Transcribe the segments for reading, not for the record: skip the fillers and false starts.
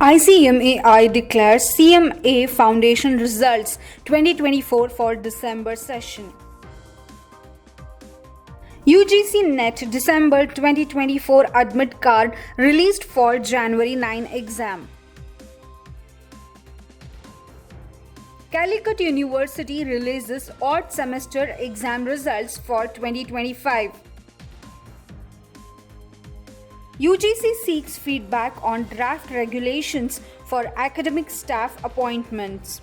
ICMAI declares CMA Foundation results 2024 for December session. UGC NET December 2024 admit card released for January 9 exam. Calicut University releases odd semester exam results for 2025. UGC seeks feedback on draft regulations for academic staff appointments.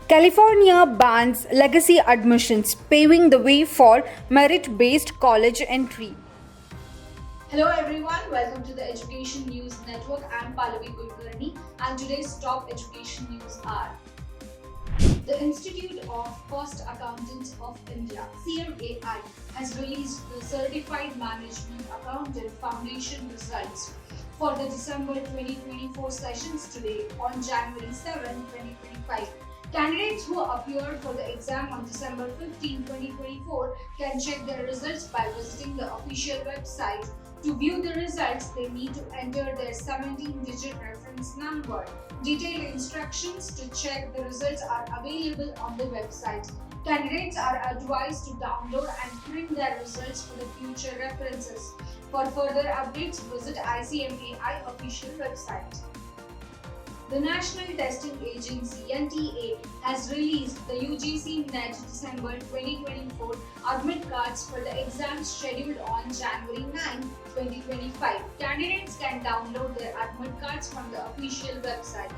California bans legacy admissions, paving the way for merit-based college entry. Hello everyone, welcome to the Education News Network. I am Pallavi Kulkarni and today's top education news are: the Institute of Cost Accountants of India (CMAI) has released the Certified Management Accountant Foundation results for the December 2024 sessions today on January 7, 2025. Candidates who appeared for the exam on December 15, 2024 can check their results by visiting the official website. To view the results, they need to enter their 17-digit reference number. Detailed instructions to check the results are available on the website. Candidates are advised to download and print their results for the future references. For further updates, visit ICMAI official website. The National Testing Agency (NTA) has released the UGC NET December 2024 admit cards for the exams scheduled on January 9, 2025. Candidates can download their admit cards from the official website.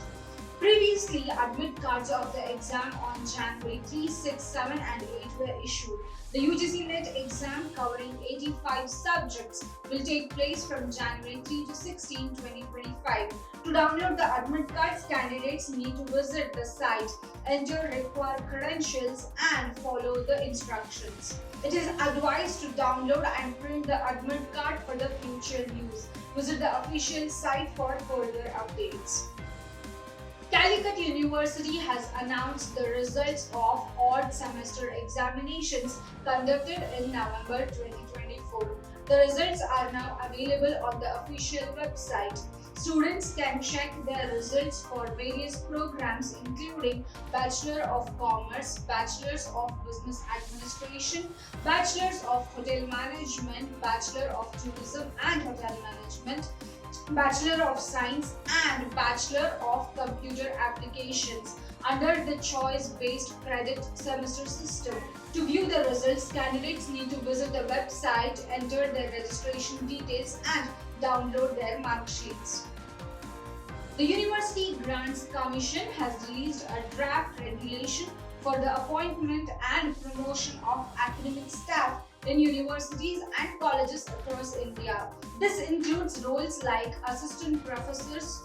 Previously, admit cards of the exam on January 3, 6, 7 and 8 were issued. The UGC NET exam covering 85 subjects will take place from January 3 to 16, 2025. To download the admit cards, candidates need to visit the site, enter required credentials and follow the instructions. It is advised to download and print the admit card for the future use. Visit the official site for further updates. Calicut University has announced the results of odd semester examinations conducted in November 2024. The results are now available on the official website. Students can check their results for various programs including Bachelor of Commerce, Bachelors of Business Administration, Bachelors of Hotel Management, Bachelor of Tourism and Hotel Management, Bachelor of Science and Bachelor of Computer Applications under the choice-based credit semester system. To view the results, candidates need to visit the website, enter their registration details and download their mark sheets. The University Grants Commission has released a draft regulation for the appointment and promotion of academic staff in universities and colleges across India. This includes roles like assistant professors,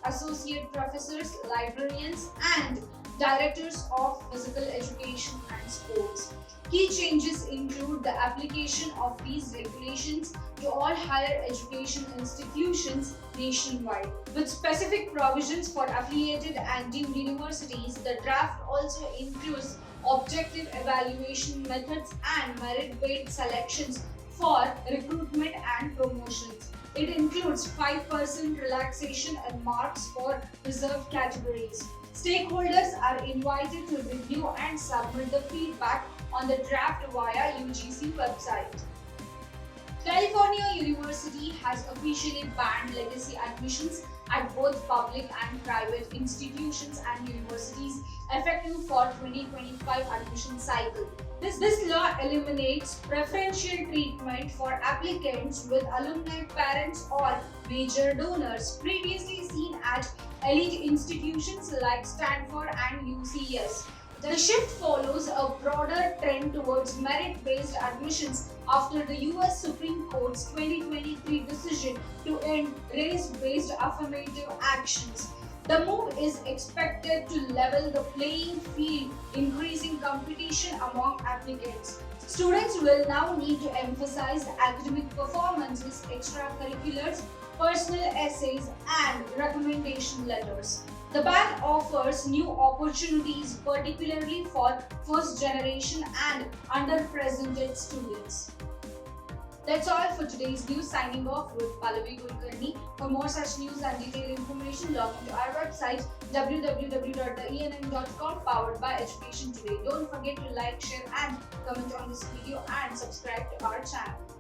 associate professors, librarians, and directors of physical education and sports. Key changes include the application of these regulations to all higher education institutions nationwide. With specific provisions for affiliated and deemed universities, the draft also includes objective evaluation methods and merit-based selections for recruitment and promotions. It includes 5% relaxation in marks for reserved categories. Stakeholders are invited to review and submit the feedback on the draft via UGC website. California University has officially banned legacy admissions at both public and private institutions and universities effective for 2025 admission cycle. This law eliminates preferential treatment for applicants with alumni parents or major donors previously seen at elite institutions like Stanford and UCS. The shift follows a broader trend towards merit-based admissions after the US Supreme Court's 2023 decision to end race-based affirmative actions. The move is expected to level the playing field, increasing competition among applicants. Students will now need to emphasize academic performances, extracurriculars, personal essays, and recommendation letters. The ban offers new opportunities, particularly for first generation and underrepresented students. That's all for today's news. Signing off with Pallavi Kulkarni. For more such news and detailed information, log into our website www.theenn.com, powered by Education Today. Don't forget to like, share, and comment on this video and subscribe to our channel.